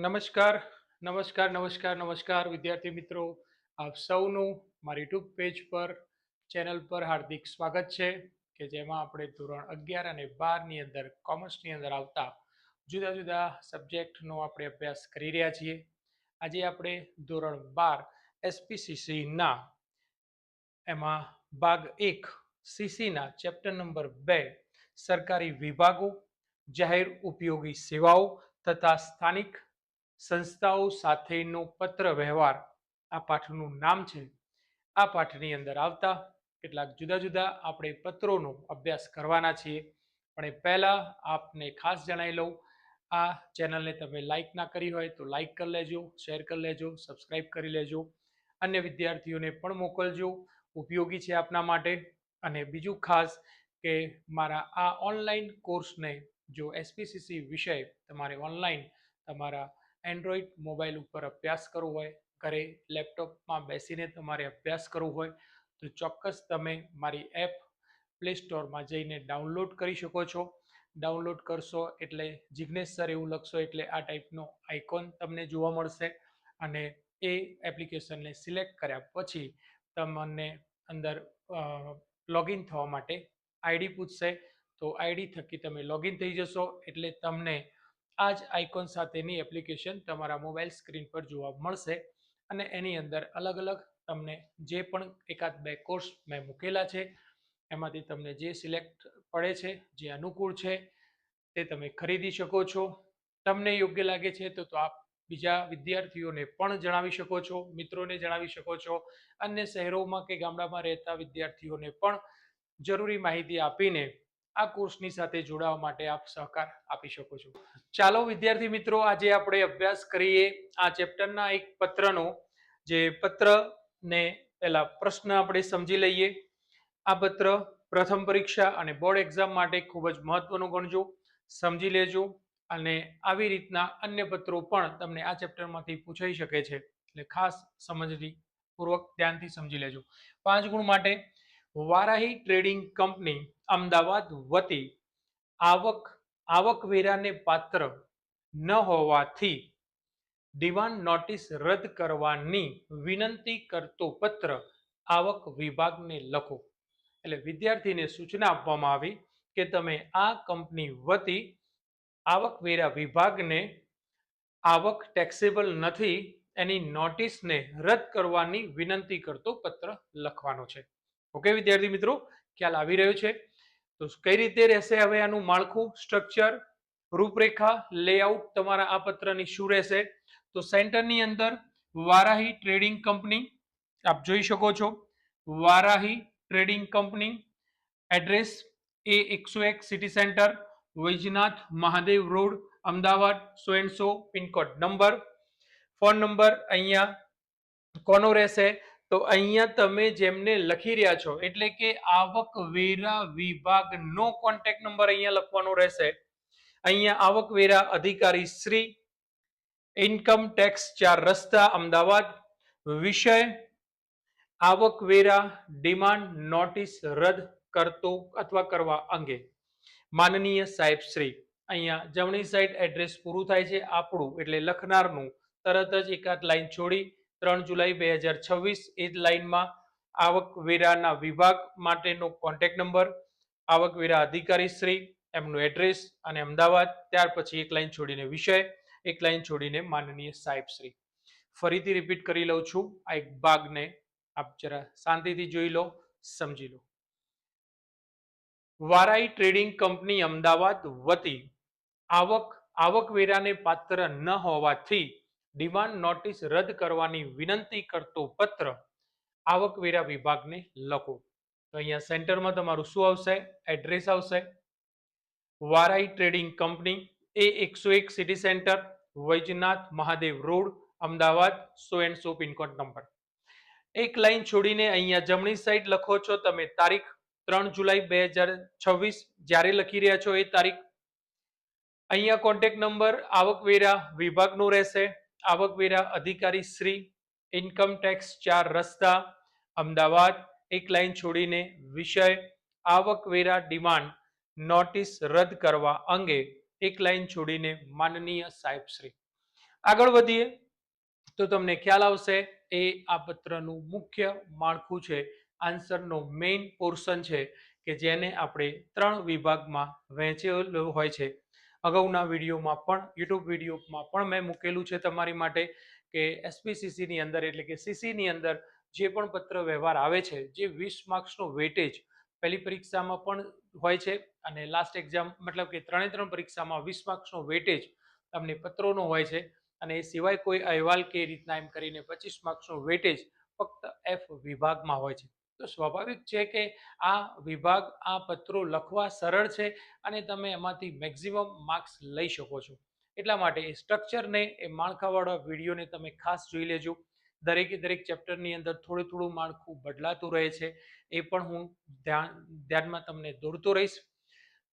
નમસ્કાર નમસ્કાર નમસ્કાર નમસ્કાર વિદ્યાર્થી મિત્રો, આપ સૌનું મારી યુટ્યુબ પેજ પર ચેનલ પર હાર્દિક સ્વાગત છે કે જેમાં આપણે ધોરણ 11 અને 12ની અંદર કોમર્સની અંદર આવતા જુદા જુદા સબ્જેક્ટનો આપણે અભ્યાસ કરી રહ્યા છીએ. આજે આપણે ધોરણ 12 એસપીસીસીના એમાં ભાગ 1 સીસીના ચેપ્ટર નંબર 2 સરકારી વિભાગો, જાહેર ઉપયોગી સેવાઓ તથા સ્થાનિક સંસ્થાઓ સાથેનો પત્ર વ્યવહાર આ પાઠનું નામ છે. આ પાઠની અંદર આવતા કેટલાક જુદા જુદા આપણે પત્રોનો અભ્યાસ કરવાના છીએ. પણ એ પહેલા આપને ખાસ જણાવી લઉં, આ ચેનલને તમે લાઈક ના કરી હોય તો લાઈક કરી લેજો, શેર કરી લેજો, સબસ્ક્રાઈબ કરી લેજો, અન્ય વિદ્યાર્થીઓને પણ મોકલજો, ઉપયોગી છે આપના માટે. અને બીજું ખાસ કે મારા આ ઓનલાઈન કોર્સને જો એસપીસીસી વિષય તમારે ઓનલાઈન તમારા એન્ડ્રોઈડ મોબાઈલ ઉપર અભ્યાસ કરવો હોય, ઘરે લેપટોપમાં બેસીને તમારે અભ્યાસ કરવો હોય તો ચોક્કસ તમે મારી એપ પ્લે સ્ટોરમાં જઈને ડાઉનલોડ કરી શકો છો. ડાઉનલોડ કરશો એટલે જિગ્નેશ સર એવું લખશો એટલે આ ટાઈપનો આઇકોન તમને જોવા મળશે અને એ એપ્લિકેશનને સિલેક્ટ કર્યા પછી તમને અંદર લોગિન થવા માટે આઈડી પૂછશે. તો આઈડી થકી તમે લોગિન થઈ જશો એટલે તમને આ જ આઇકોન સાથેની એપ્લિકેશન તમારા મોબાઈલ સ્ક્રીન પર જોવા મળશે અને એની અંદર અલગ અલગ તમને જે પણ એકાદ બે કોર્સ મેં મૂકેલા છે એમાંથી તમને જે સિલેક્ટ પડે છે, જે અનુકૂળ છે તે તમે ખરીદી શકો છો. તમને યોગ્ય લાગે છે તો આપ બીજા વિદ્યાર્થીઓને પણ જણાવી શકો છો, મિત્રોને જણાવી શકો છો, અન્ય શહેરોમાં કે ગામડામાં રહેતા વિદ્યાર્થીઓને પણ જરૂરી માહિતી આપીને આ કોર્સની સાથે જોડાવા માટે આપ સહકાર આપી શકો છો. ચાલો વિદ્યાર્થી મિત્રો, આજે આપણે અભ્યાસ કરીએ આ ચેપ્ટરના એક પત્રનો. જે પત્રને પહેલા પ્રશ્ન આપણે સમજી લઈએ. આ પત્ર પ્રથમ પરીક્ષા અને બોર્ડ એક્ઝામ માટે ખૂબ જ મહત્વનું ગણજો, સમજી લેજો. અને આવી રીતના અન્ય પત્રો પણ તમને આ ચેપ્ટરમાંથી પૂછાઈ શકે છે એટલે ખાસ સમજની પૂર્વક ધ્યાનથી સમજી લેજો. 5 ગુણ માટે વારાહી ટ્રેડિંગ કંપની અમદાવાદ વતી આવકવેરાને પાત્ર ન હોવાથી ડિમાન્ડ નોટિસ રદ કરવાની વિનંતી કરતો પત્ર આવક વિભાગને લખો. એટલે વિદ્યાર્થીને સૂચના આપવામાં આવી કે તમે આ કંપની વતી આવકવેરા વિભાગને આવક ટેક્સેબલ નથી એની નોટિસને રદ કરવાની વિનંતી કરતો પત્ર લખવાનો છે. ઓકે વિદ્યાર્થી મિત્રો, ખ્યાલ આવી રહ્યો છે? તો કઈ રીતે રહેશે હવે આનું માળખું, સ્ટ્રક્ચર, રૂપરેખા, લેઆઉટ તમારા આ પત્રની શું રહેશે? તો સેન્ટરની અંદર વારાહી ટ્રેડિંગ કંપની આપ જોઈ શકો છો. Varahi trading company, address A101 city centre, Vaijnath Mahadev road, Ahmedabad 100 pin code number. Phone number અહીંયા કોનો રહેશે? તો અહીંયા તમે જેમને લખી રહ્યા છો એટલે કે આવકવેરા વિભાગનો કોન્ટેક્ટ નંબર અહીંયા લખવાનો રહેશે. અહીંયા આવકવેરા અધિકારી શ્રી, ઇન્કમ ટેક્સ 4 રસ્તા, અમદાવાદ. વિષય આવકવેરા ડિમાન્ડ નોટિસ રદ કરતો અથવા કરવા અંગે માનનીય સાહેબ શ્રી. અહીંયા જમણી સાઈડ એડ્રેસ પૂરું થાય છે આપણું એટલે લખનારનું તરત જ એકાદ લાઈન છોડી 3 જુલાઈ 2026 એ જ લાઈનમાં આવકવેરાના વિભાગ માટેનો કોન્ટેક્ટ નંબર, આવકવેરા અધિકારી શ્રી, એમનું એડ્રેસ અને અમદાવાદ. ત્યાર પછી એક લાઈન છોડીને વિષય, એક લાઈન છોડીને માનનીય સાહેબ શ્રી. ફરીથી રિપીટ કરી લઉં છું, આ એક ભાગને આપ જરા શાંતિથી જોઈ લો, સમજી લો. વારાઈ ટ્રેડિંગ કંપની અમદાવાદ વતી આવકવેરાને પાત્ર ન હોવાથી ડિમાન્ડ નોટિસ રદ કરવાની વિનંતી કરતો પત્ર આવકવેરા વિભાગને લખો. તો અહીંયા સેન્ટરમાં તમારું શું આવશે? એડ્રેસ આવશે. વારાઈ trading company, A101 city centre, Vaijnath Mahadev road, Ahmedabad 100 pin code number. એક લાઈન છોડીને અહીંયા જમણી સાઈડ લખો છો તમે તારીખ 3 જુલાઈ 2026 જ્યારે લખી રહ્યા છો એ તારીખ. અહીંયા કોન્ટેક્ટ નંબર આવકવેરા વિભાગનો રહેશે, આવકવેરા અધિકારી શ્રી, ઇન્કમ ટેક્સ 4 રસ્તા, અમદાવાદ. એક લાઈન છોડીને વિષય આવકવેરા ડિમાન્ડ નોટિસ રદ કરવા અંગે, એક લાઈન છોડીને માનનીય સાહેબ શ્રી. આગળ વધીએ તો તમને ખ્યાલ આવશે એ આ પત્રનું મુખ્ય માળખું છે, આન્સરનો મેઇન પોર્શન છે કે જેને આપણે 3 વિભાગમાં વહેંચેલો હોય છે. અગાઉના વિડીયોમાં પણ યુટ્યુબ વિડીયોમાં પણ મેં મૂકેલું છે તમારી માટે કે એસપીસીસીની અંદર એટલે કે સીસીની અંદર જે પણ પત્ર વ્યવહાર આવે છે જે 20 માર્ક્સનો વેટેજ પહેલી પરીક્ષામાં પણ હોય છે અને લાસ્ટ એક્ઝામ મતલબ કે 3 પરીક્ષામાં 20 માર્ક્સનો વેટેજ તમને પત્રોનો હોય છે અને એ સિવાય કોઈ અહેવાલ કે રીતના એમ કરીને 25 માર્ક્સનો વેટેજ ફક્ત એફ વિભાગમાં હોય છે. તો સ્વાભાવિક છે કે આ વિભાગ આ પત્રો લખવા સરળ છે અને તમે એમાંથી મેક્સિમમ માર્ક્સ લઈ શકો છો. એટલા માટે એ સ્ટ્રક્ચરને એ માળખાવાળા વિડીયોને તમે ખાસ જોઈ લેજો. દરેકે દરેક ચેપ્ટરની અંદર થોડું થોડું માળખું બદલાતું રહે છે, એ પણ હું ધ્યાનમાં તમને દોરતો રહીશ.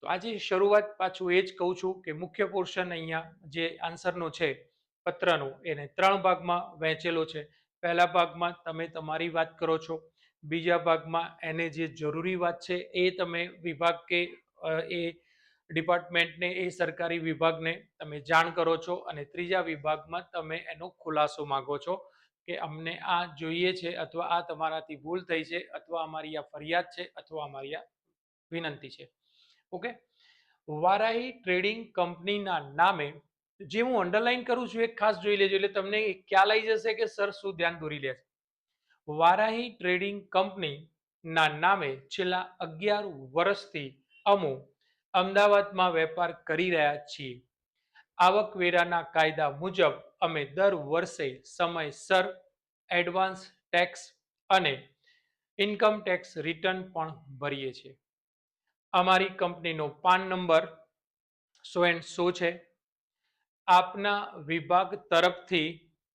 તો આજે શરૂઆત પાછું એ જ કહું છું કે મુખ્ય પોર્શન અહીંયા જે આન્સરનો છે પત્રનો એને 3 ભાગમાં વહેંચેલો છે. પહેલા ભાગમાં તમે તમારી વાત કરો છો, બીજા ભાગમાં એને જે જરૂરી વાત છે એ તમે વિભાગ કે એ ડિપાર્ટમેન્ટને એ સરકારી વિભાગને તમે જાણ કરો છો અને ત્રીજા વિભાગમાં તમે એનો ખુલાસો માંગો છો કે અમને આ જોઈએ છે અથવા આ તમારાથી ભૂલ થઈ છે અથવા અમારી આ ફરિયાદ છે અથવા અમારી આ વિનંતી છે. ઓકે, વારાહી ટ્રેડિંગ કંપનીના નામે જે હું અંડરલાઈન કરું છું એ ખાસ જોઈ લેજો એટલે તમને ખ્યાલ આવી જશે કે સર શું ધ્યાન દોરી લે છે. વારાહી ટ્રેડિંગ કંપનીના નામે છેલ્લા 11 વર્ષથી અમો અમદાવાદમાં વેપાર કરી રહ્યા છીએ. આવકવેરાના કાયદા મુજબ અમે દર વર્ષે સમયસર એડવાન્સ ટેક્સ અને ઇન્કમ ટેક્સ રિટર્ન પણ ભરીએ છીએ. અમારી કંપનીનો પાન નંબર 100 છે. આપના વિભાગ તરફથી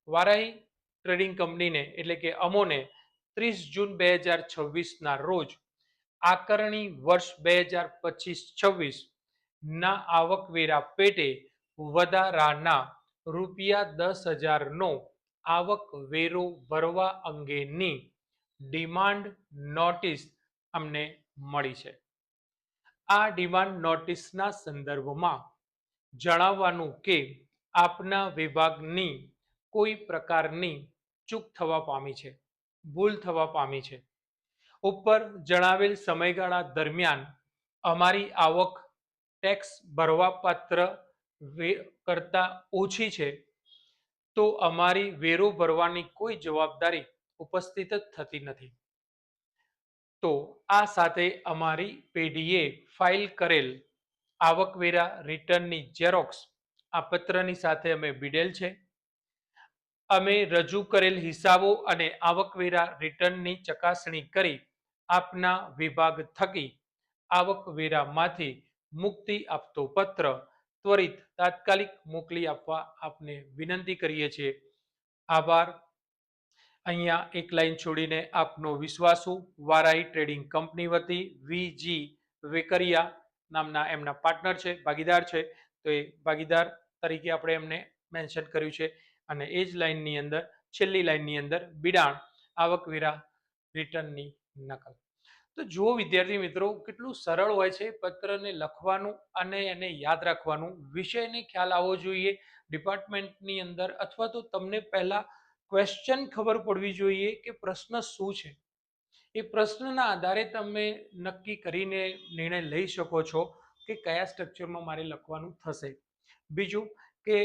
વારાહી ટ્રેડિંગ કંપનીને એટલે કે અમોને 30 જૂન 2026ના રોજ આકરણી વર્ષ 2025-26 ના આવકવેરા પેટે વધારાના ₹10,000નો આવકવેરો ભરવા અંગેની ડિમાન્ડ નોટિસ અમને મળી છે. આ ડિમાન્ડ નોટિસના સંદર્ભમાં જણાવવાનું કે આપના વિભાગની કોઈ પ્રકારની ચૂક થવા પામી છે, ભૂલ થવા પામી છે. ઉપર જણાવેલ સમયગાળા દરમિયાન અમારી આવક ટેક્સ ભરવાપાત્ર કરતાં ઓછી છે તો અમારી વેરો ભરવાની કોઈ જવાબદારી ઉપસ્થિત જ થતી નથી. તો આ સાથે અમારી પેઢીએ ફાઇલ કરેલ આવકવેરા રિટર્નની ઝેરોક્સ આ પત્રની સાથે અમે બીડેલ છે. અમે રજૂ કરેલ હિસાબો અને આવકવેરા રિટર્નની ચકાસણી કરી આપના વિભાગ થકી આવકવેરામાંથી મુક્તિ આપતો પત્ર ત્વરિત તાત્કાલિક મોકલી આપવા આપને વિનંતી કરીએ છીએ. આભાર. અહીંયા એક લાઈન છોડીને આપનો વિશ્વાસુ વારાહી ટ્રેડિંગ કંપની વતી વીજી વેકરિયા નામના એમના પાર્ટનર છે, ભાગીદાર છે, તો એ ભાગીદાર તરીકે આપણે એમને મેન્શન કર્યું છે અને એ જ લાઈનની અંદર છેલ્લી લાઈનની અંદર બિડાણ આવકવેરા રિટર્નની નકલ. તો જુઓ વિદ્યાર્થી મિત્રો કેટલું સરળ હોય છે પત્રને લખવાનું અને એને યાદ રાખવાનું. વિષયને ખ્યાલ આવવો જોઈએ ડિપાર્ટમેન્ટની અંદર અથવા તો તમને પહેલા ક્વેશ્ચન ખબર પડવી જોઈએ કે પ્રશ્ન શું છે. એ પ્રશ્નના આધારે તમે નક્કી કરીને નિર્ણય લઈ શકો છો કે કયા સ્ટ્રક્ચરમાં મારે લખવાનું થશે. બીજું કે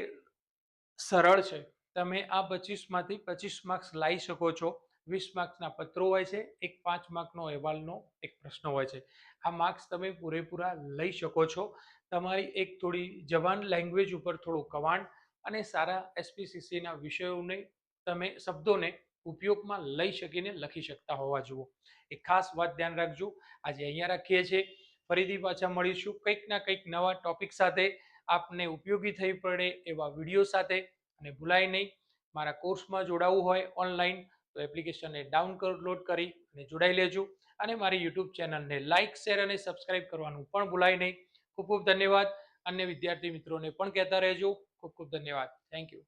સરળ છે, તમે આ 25માંથી 25 માર્ક્સ લાવી શકો છો. 20 માર્ક્સના પત્રો હોય છે, એક 5 માર્કનો અહેવાલનો એક પ્રશ્ન હોય છે. આ માર્ક્સ તમે પૂરેપૂરા લઈ શકો છો. તમારી એક થોડી જવાન લેંગ્વેજ ઉપર થોડું કમાન્ડ અને સારા એસપીસીસીના વિષયોને તમે શબ્દોને ઉપયોગમાં લઈ શકીને લખી શકતા હોવા જુઓ. એ ખાસ વાત ધ્યાન રાખજો. આજે અહીંયા રાખીએ છીએ, ફરીથી પાછા મળીશું કંઈક ના કંઈક નવા ટોપિક સાથે, આપને ઉપયોગી થઈ પડે એવા વિડીયો સાથે. અને ભૂલાય નહીં, મારા કોર્સમાં જોડાવવું હોય ઓનલાઈન તો એપ્લિકેશનને ડાઉનલોડ કરી અને જોડાઈ લેજો અને મારી યુટ્યુબ ચેનલને લાઇક, શેર અને સબસ્ક્રાઇબ કરવાનું પણ ભૂલાય નહીં. ખૂબ ખૂબ ધન્યવાદ. અન્ય વિદ્યાર્થી મિત્રોને પણ કહેતા રહેજો. ખૂબ ખૂબ ધન્યવાદ. Thank you.